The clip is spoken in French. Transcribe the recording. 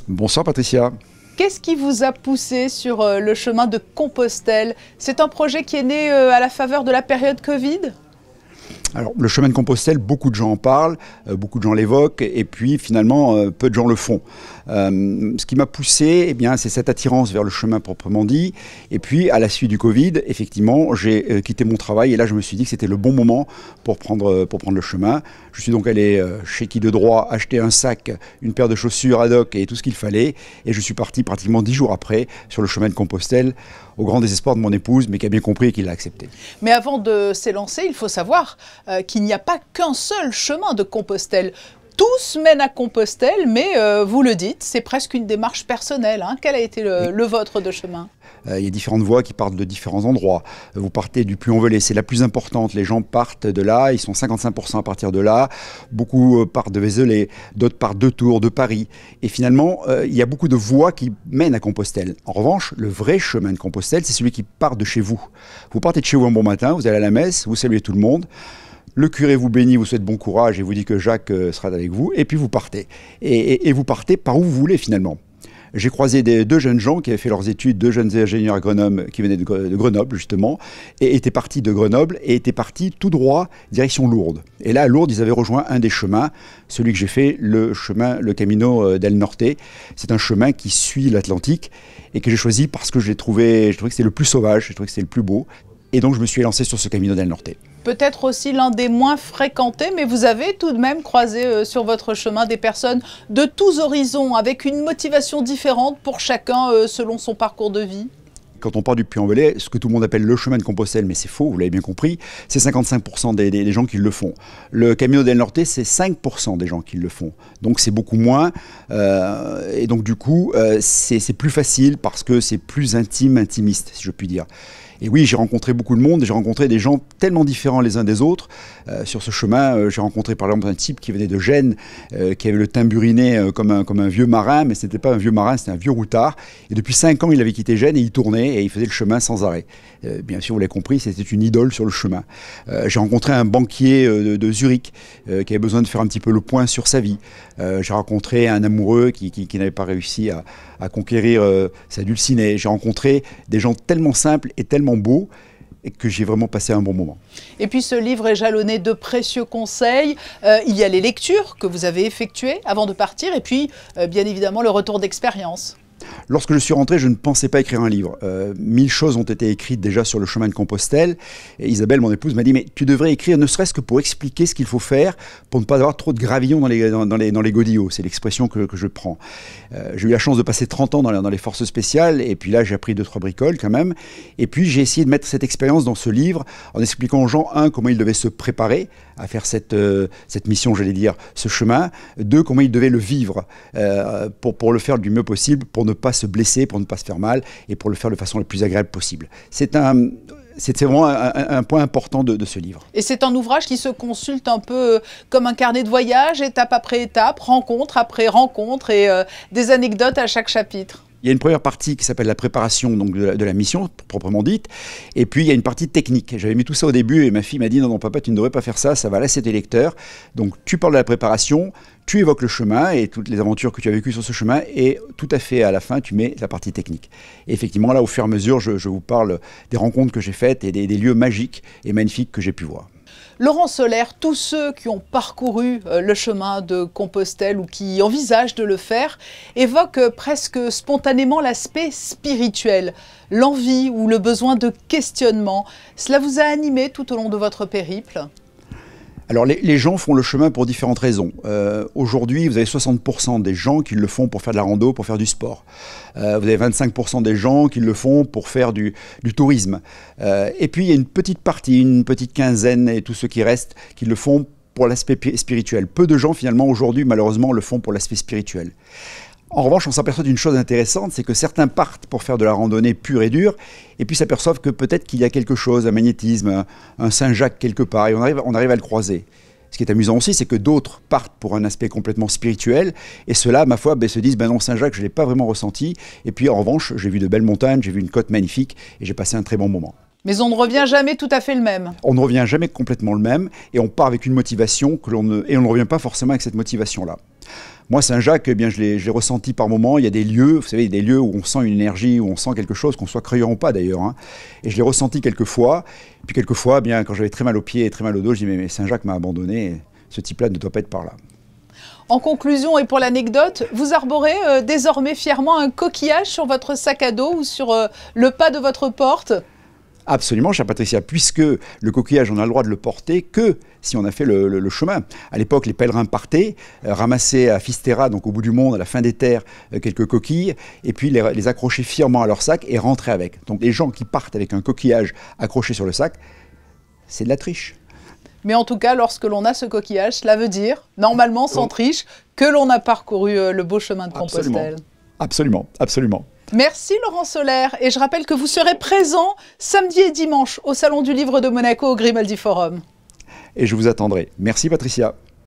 Bonsoir Patricia. Qu'est-ce qui vous a poussé sur le chemin de Compostelle? C'est un projet qui est né à la faveur de la période Covid? Alors, le chemin de Compostelle, beaucoup de gens en parlent, beaucoup de gens l'évoquent, et puis finalement, peu de gens le font. Ce qui m'a poussé, eh bien, c'est cette attirance vers le chemin proprement dit. Et puis, à la suite du Covid, effectivement, j'ai quitté mon travail, et là, je me suis dit que c'était le bon moment pour prendre le chemin. Je suis donc allé chez Qui de Droit acheter un sac, une paire de chaussures ad hoc et tout ce qu'il fallait, et je suis parti pratiquement 10 jours après sur le chemin de Compostelle, au grand désespoir de mon épouse, mais qui a bien compris et qui l'a accepté. Mais avant de s'élancer, il faut savoir qu'il n'y a pas qu'un seul chemin de Compostelle. Tous mènent à Compostelle, mais vous le dites, c'est presque une démarche personnelle. Hein. Quel a été le vôtre de chemin? Il y a différentes voies qui partent de différents endroits. Vous partez du Puy-en-Velay, c'est la plus importante. Les gens partent de là, ils sont 55% à partir de là. Beaucoup partent de Vézelay, d'autres partent de Tours, de Paris. Et finalement, il y a beaucoup de voies qui mènent à Compostelle. En revanche, le vrai chemin de Compostelle, c'est celui qui part de chez vous. Vous partez de chez vous un bon matin, vous allez à la messe, vous saluez tout le monde. Le curé vous bénit, vous souhaite bon courage et vous dit que Jacques sera avec vous. Et puis vous partez. Et vous partez par où vous voulez finalement. J'ai croisé deux jeunes gens qui avaient fait leurs études, deux jeunes ingénieurs agronomes qui venaient de Grenoble justement, et étaient partis de Grenoble et étaient partis tout droit direction Lourdes. Et là à Lourdes, ils avaient rejoint un des chemins, celui que j'ai fait, le Camino del Norte. C'est un chemin qui suit l'Atlantique et que j'ai choisi parce que je trouvais que c'était le plus sauvage, je trouvais que c'était le plus beau. Et donc je me suis lancé sur ce Camino del Norte. Peut-être aussi l'un des moins fréquentés, mais vous avez tout de même croisé sur votre chemin des personnes de tous horizons, avec une motivation différente pour chacun selon son parcours de vie. Quand on part du Puy-en-Velay, ce que tout le monde appelle le chemin de Compostelle, mais c'est faux, vous l'avez bien compris, c'est 55% des gens qui le font. Le Camino del Norte, c'est 5% des gens qui le font. Donc c'est beaucoup moins. Et donc du coup, c'est plus facile parce que c'est plus intimiste, si je puis dire. Et oui, j'ai rencontré beaucoup de monde, j'ai rencontré des gens tellement différents les uns des autres. Sur ce chemin, j'ai rencontré par exemple un type qui venait de Gênes, qui avait le teint buriné comme un vieux marin, mais ce n'était pas un vieux marin, c'était un vieux routard. Et depuis 5 ans, il avait quitté Gênes et il tournait et il faisait le chemin sans arrêt. Bien sûr, vous l'avez compris, c'était une idole sur le chemin. J'ai rencontré un banquier de Zurich qui avait besoin de faire un petit peu le point sur sa vie. J'ai rencontré un amoureux qui n'avait pas réussi à conquérir sa dulcinée. J'ai rencontré des gens tellement simples et tellement beaux et que j'ai vraiment passé un bon moment. Et puis ce livre est jalonné de précieux conseils. Il y a les lectures que vous avez effectuées avant de partir et puis bien évidemment le retour d'expérience. Lorsque je suis rentré, je ne pensais pas écrire un livre. 1000 choses ont été écrites déjà sur le chemin de Compostelle. Et Isabelle, mon épouse, m'a dit « Mais tu devrais écrire ne serait-ce que pour expliquer ce qu'il faut faire pour ne pas avoir trop de gravillons dans les godillots. » C'est l'expression que je prends. J'ai eu la chance de passer 30 ans dans les forces spéciales. Et puis là, j'ai appris 2-3 bricoles quand même. Et puis, j'ai essayé de mettre cette expérience dans ce livre en expliquant aux gens, comment ils devaient se préparer à faire cette mission, j'allais dire, ce chemin. 2, comment ils devaient le vivre pour le faire du mieux possible, pour ne pas se blesser, pour ne pas se faire mal et pour le faire de façon la plus agréable possible. C'est vraiment un point important de ce livre. Et c'est un ouvrage qui se consulte un peu comme un carnet de voyage, étape après étape, rencontre après rencontre et des anecdotes à chaque chapitre. Il y a une première partie qui s'appelle la préparation donc, de la mission, proprement dite, et puis il y a une partie technique. J'avais mis tout ça au début et ma fille m'a dit « Non, non, papa, tu ne devrais pas faire ça, ça va lasser tes lecteurs. » Donc tu parles de la préparation, tu évoques le chemin et toutes les aventures que tu as vécues sur ce chemin, et tout à fait à la fin, tu mets la partie technique. Et effectivement, là, au fur et à mesure, je vous parle des rencontres que j'ai faites et des lieux magiques et magnifiques que j'ai pu voir. Laurent Solaire, tous ceux qui ont parcouru le chemin de Compostelle ou qui envisagent de le faire évoquent presque spontanément l'aspect spirituel, l'envie ou le besoin de questionnement. Cela vous a animé tout au long de votre périple ? Alors les gens font le chemin pour différentes raisons. Aujourd'hui, vous avez 60% des gens qui le font pour faire de la rando, pour faire du sport. Vous avez 25% des gens qui le font pour faire du tourisme. Et puis il y a une petite partie, une petite quinzaine et tous ceux qui restent qui le font pour l'aspect spirituel. Peu de gens finalement aujourd'hui malheureusement le font pour l'aspect spirituel. En revanche, on s'aperçoit d'une chose intéressante, c'est que certains partent pour faire de la randonnée pure et dure, et puis s'aperçoivent que peut-être qu'il y a quelque chose, un magnétisme, un Saint-Jacques quelque part, et on arrive à le croiser. Ce qui est amusant aussi, c'est que d'autres partent pour un aspect complètement spirituel, et ceux-là, ma foi, se disent « Ben non, Saint-Jacques, je ne l'ai pas vraiment ressenti », et puis en revanche, j'ai vu de belles montagnes, j'ai vu une côte magnifique, et j'ai passé un très bon moment. Mais on ne revient jamais tout à fait le même. On ne revient jamais complètement le même, et on part avec une motivation, et on ne revient pas forcément avec cette motivation-là. Moi, Saint-Jacques, eh bien, je l'ai ressenti par moments. Il y a des lieux, vous savez, des lieux où on sent une énergie, où on sent quelque chose, qu'on soit croyant ou pas d'ailleurs. Hein. Et je l'ai ressenti quelques fois. Puis quelquefois, eh bien, quand j'avais très mal aux pieds et très mal au dos, je dis mais Saint-Jacques m'a abandonné. Ce type-là ne doit pas être par là. En conclusion et pour l'anecdote, vous arborez désormais fièrement un coquillage sur votre sac à dos ou sur le pas de votre porte? Absolument, chère Patricia, puisque le coquillage, on a le droit de le porter que si on a fait le chemin. À l'époque, les pèlerins partaient, ramassaient à Fisterra, donc au bout du monde, à la fin des terres, quelques coquilles, et puis les accrochaient fièrement à leur sac et rentraient avec. Donc les gens qui partent avec un coquillage accroché sur le sac, c'est de la triche. Mais en tout cas, lorsque l'on a ce coquillage, cela veut dire, normalement sans triche, que l'on a parcouru le beau chemin de Compostelle. Absolument, absolument. Merci Laurent Solaire, et je rappelle que vous serez présent samedi et dimanche au Salon du Livre de Monaco au Grimaldi Forum. Et je vous attendrai. Merci Patricia.